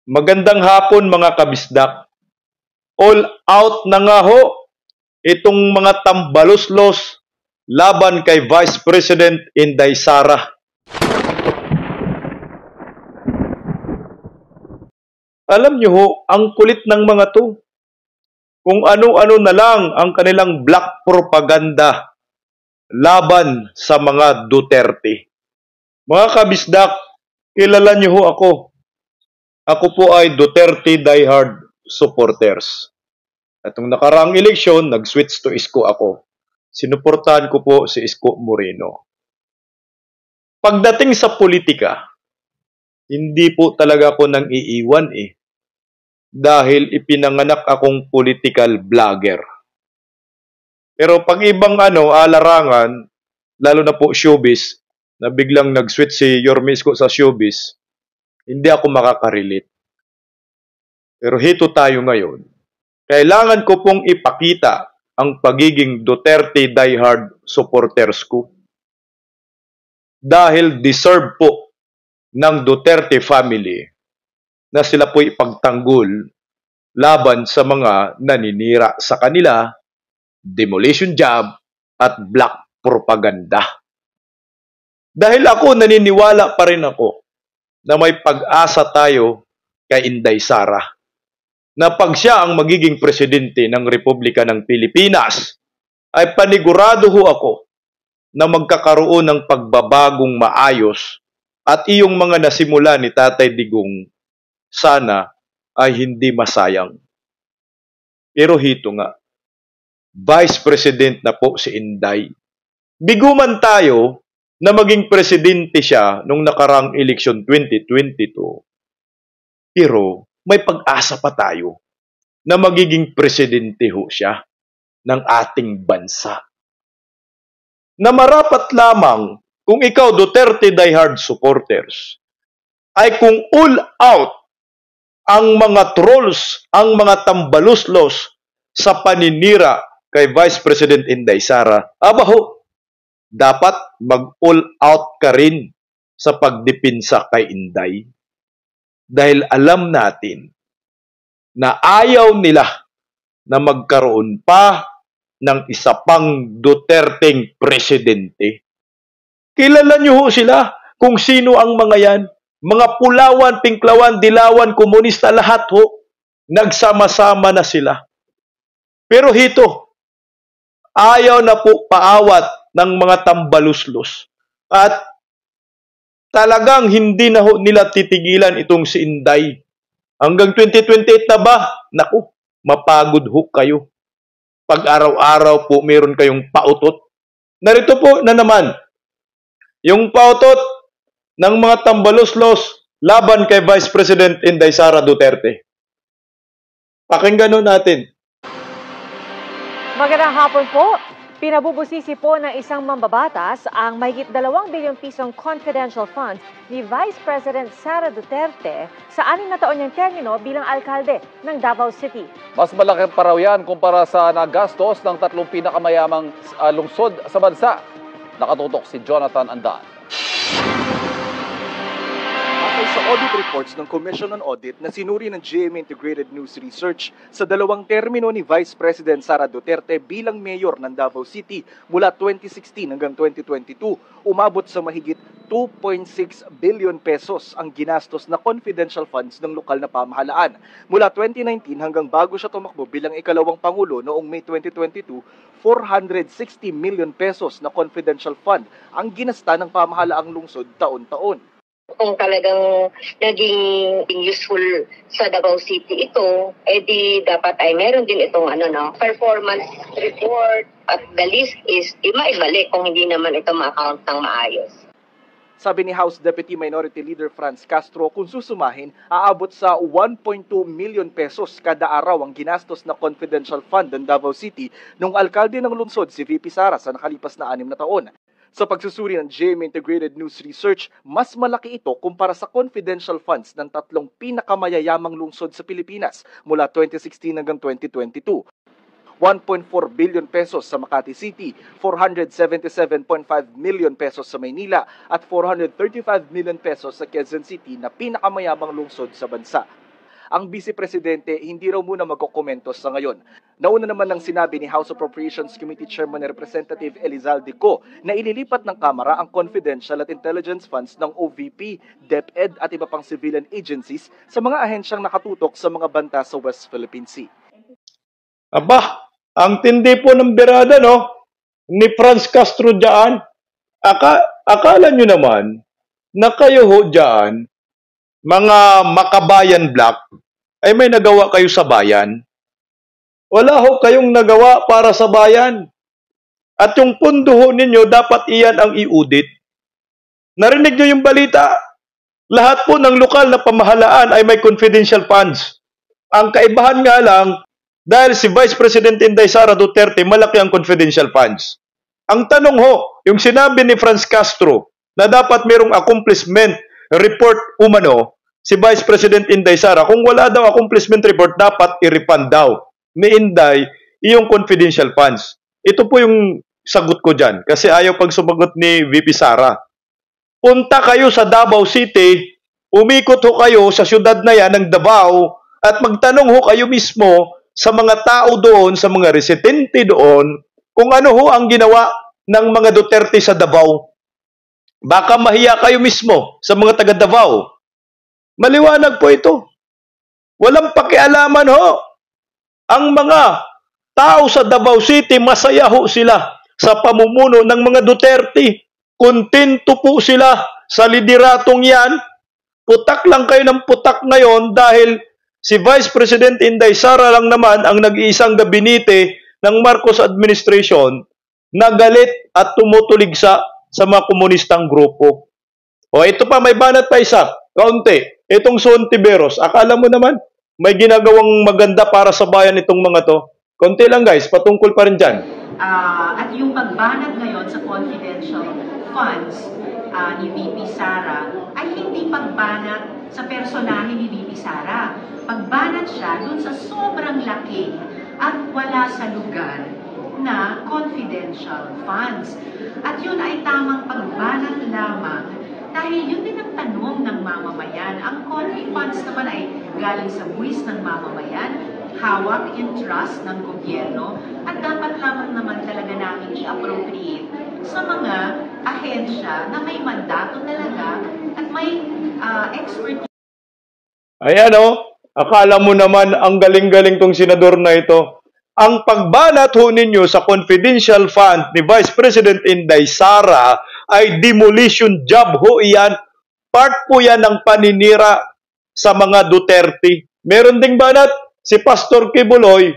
Magandang hapon mga kabisdak. All out na nga ho itong mga tambaluslos laban kay Vice President Inday Sara. Alam niyo ho, ang kulit ng mga to. Kung ano-ano na lang ang kanilang black propaganda laban sa mga Duterte. Mga kabisdak, kilala niyo ho ako. Ako po ay Duterte diehard supporters. At nung nakaraang eleksyon, nag-switch to Isko ako. Sinuportahan ko po si Isko Moreno. Pagdating sa politika, hindi po talaga ako nang iiwan dahil ipinanganak akong political vlogger. Pero pag ibang alarangan, lalo na po showbiz, na biglang nag-switch si Yorme Isko sa showbiz, hindi ako makakarelate. Pero hito tayo ngayon. Kailangan ko pong ipakita ang pagiging Duterte diehard supporters ko. Dahil deserve po ng Duterte family na sila po ipagtanggol laban sa mga naninira sa kanila, demolition job, at black propaganda. Dahil ako naniniwala pa rin ako na may pag-asa tayo kay Inday Sara na pag siya ang magiging presidente ng Republika ng Pilipinas, ay panigurado ho ako na magkakaroon ng pagbabagong maayos at iyong mga nasimula ni Tatay Digong sana ay hindi masayang. Pero hito nga, Vice President na po si Inday. Biguman tayo na maging presidente siya nung nakarang eleksyon 2022. Pero may pag-asa pa tayo na magiging presidente ho siya ng ating bansa. Na marapat lamang kung ikaw Duterte diehard supporters ay kung all out ang mga trolls, ang mga tambaluslos sa paninira kay Vice President Inday Sara, abaho, dapat mag-all out ka rin sa pagdipinsa kay Inday. Dahil alam natin na ayaw nila na magkaroon pa ng isa pang Duterteng presidente. Kilala niyo ho sila kung sino ang mga yan. Mga Pulawan, Pinklawan, Dilawan, Komunista, lahat ho. Nagsama-sama na sila. Pero hito, ayaw na po paawat ng mga tambaluslos. At talagang hindi na ho nila titigilan itong si Inday. Hanggang 2028 na ba? Naku, mapagod ho kayo. Pag araw-araw po meron kayong pautot. Narito po na naman, yung pautot ng mga tambaluslos laban kay Vice President Inday Sara Duterte. Pakinggan ho natin. Magandang hapon po. Pinabubusisi po ng isang mambabatas ang mahigit 2 bilyong pisong confidential funds ni Vice President Sara Duterte sa 6 na taon niyang termino bilang alkalde ng Davao City. Mas malaki pa raw yan kumpara sa nagastos ng 3 pinakamayamang lungsod sa bansa. Nakatutok si Jonathan Andan. Ayon sa audit reports ng Commission on Audit na sinuri ng GMA Integrated News Research, sa 2 termino ni Vice President Sara Duterte bilang mayor ng Davao City mula 2016 hanggang 2022, umabot sa mahigit 2.6 billion pesos ang ginastos na confidential funds ng lokal na pamahalaan. Mula 2019 hanggang bago siya tumakbo bilang ikalawang Pangulo noong May 2022, 460 million pesos na confidential fund ang ginasta ng pamahalaang lungsod taon-taon. Kung talagang naging useful sa Davao City ito, di dapat ay meron din itong performance report at the list is maibalik kung hindi naman ito ma-account ng maayos. Sabi ni House Deputy Minority Leader Franz Castro, kung susumahin, aabot sa 1.2 million pesos kada araw ang ginastos na confidential fund ng Davao City nung alkalde ng lungsod si VP Sara sa nakalipas na 6 na taon. Sa pagsusuri ng GMA Integrated News Research, mas malaki ito kumpara sa confidential funds ng 3 pinakamayayamang lungsod sa Pilipinas mula 2016 hanggang 2022. 1.4 billion pesos sa Makati City, 477.5 million pesos sa Maynila at 435 million pesos sa Quezon City na pinakamayamang lungsod sa bansa. ang Vice Presidente hindi raw muna magkokomento sa ngayon. Nauna naman ng sinabi ni House Appropriations Committee Chairman Representative Elizalde Co na ililipat ng Kamara ang confidential at intelligence funds ng OVP, DepEd at iba pang civilian agencies sa mga ahensyang nakatutok sa mga banta sa West Philippine Sea. Aba, ang tindi po ng birada, no? Ni Franz Castro dyan. Akala nyo naman na kayo ho dyan, mga makabayan black, ay may nagawa kayo sa bayan. Wala ho kayong nagawa para sa bayan. At yung pundo ho ninyo, dapat iyan ang i-audit. Narinig nyo yung balita? Lahat po ng lokal na pamahalaan ay may confidential funds. Ang kaibahan nga lang, dahil si Vice President Inday Sara Duterte, malaki ang confidential funds. Ang tanong ho, yung sinabi ni Franz Castro na dapat mayroong accomplishment report umano, si Vice President Inday Sara, kung wala daw accomplishment report, dapat i-refund daw ni Inday yung confidential funds. Ito po yung sagot ko dyan, kasi ayaw pag sumagot ni VP Sara. Punta kayo sa Davao City, umikot ho kayo sa syudad na yan ng Davao, at magtanong ho kayo mismo sa mga tao doon, sa mga residente doon, kung ano ho ang ginawa ng mga Duterte sa Davao. Baka mahiya kayo mismo sa mga taga Davao. Maliwanag po ito. Walang pakialaman ho. Ang mga tao sa Davao City, masaya ho sila sa pamumuno ng mga Duterte. Kontento po sila sa lideratong yan. Putak lang kayo ng putak ngayon dahil si Vice President Inday Sara lang naman ang nag-iisang gabinete ng Marcos administration na galit at tumutulig sa mga komunistang grupo. O ito pa, may banat pa isa, kaunti. Itong Sontiveros, akala mo naman may ginagawang maganda para sa bayan itong mga to. Kaunti lang guys, patungkol pa rin dyan. At yung pagbanat ngayon sa confidential funds ni VP Sara ay hindi pagbanat sa personahe ni VP Sara. Pagbanat siya dun sa sobrang laki at wala sa lugar na confidential funds. At yun ay tamang pagbanat lamang dahil yun din ang tanong ng mamamayan. Ang confi funds naman ay galing sa buwis ng mamamayan, hawak in trust ng gobyerno, at dapat lamang naman talaga namin i-appropriate sa mga ahensya na may mandato talaga at may expertise. Ayan o, akala mo naman ang galing-galing tong senador na ito. Ang pagbanat ho ninyo sa confidential fund ni Vice President Inday Sara ay demolition job ho iyan. Part po yan ng paninira sa mga Duterte. Meron ding banat si Pastor Kibuloy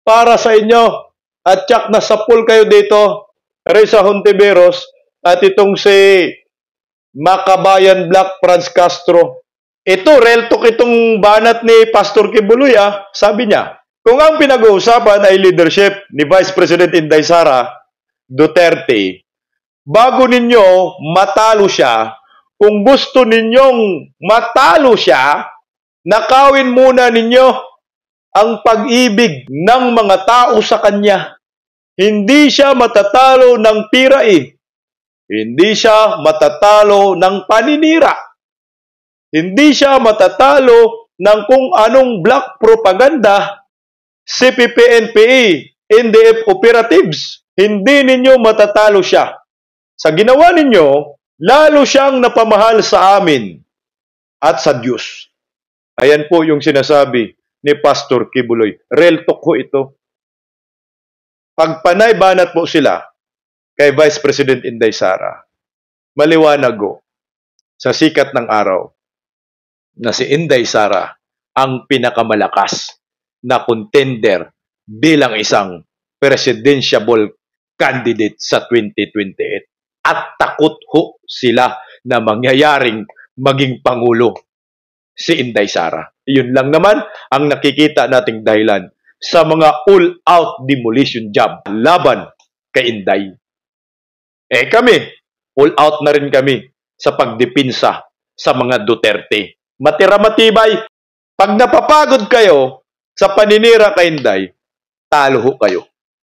para sa inyo. At tsak na sapul kayo dito, Reza Hontiveros, at itong si Makabayan Black Franz Castro. Ito, real talk itong banat ni Pastor Kibuloy. Sabi niya, kung ang pinag-uusapan ay leadership ni Vice President Inday Sara Duterte, bago ninyo matalo siya, kung gusto ninyong matalo siya, nakawin muna ninyo ang pag-ibig ng mga tao sa kanya. Hindi siya matatalo ng tira Hindi siya matatalo ng paninira. Hindi siya matatalo ng kung anong black propaganda, CPP-NPA, NDF operatives. Hindi ninyo matatalo siya. Sa ginawa ninyo, lalo siyang napamahal sa amin at sa Diyos. Ayan po yung sinasabi ni Pastor Kibuloy. Real talk ho ito. Pagpanay banat po sila kay Vice President Inday Sara, maliwanag ho sa sikat ng araw na si Inday Sara ang pinakamalakas na contender bilang isang presidential candidate sa 2028. At takot ho sila na mangyayaring maging Pangulo si Inday Sara. Yun lang naman ang nakikita nating dahilan sa mga all-out demolition job laban kay Inday. Kami, all-out na rin kami sa pagdepinsa sa mga Duterte. Matira matibay. Pag napapagod kayo sa paninira kay Inday, talo ho kayo.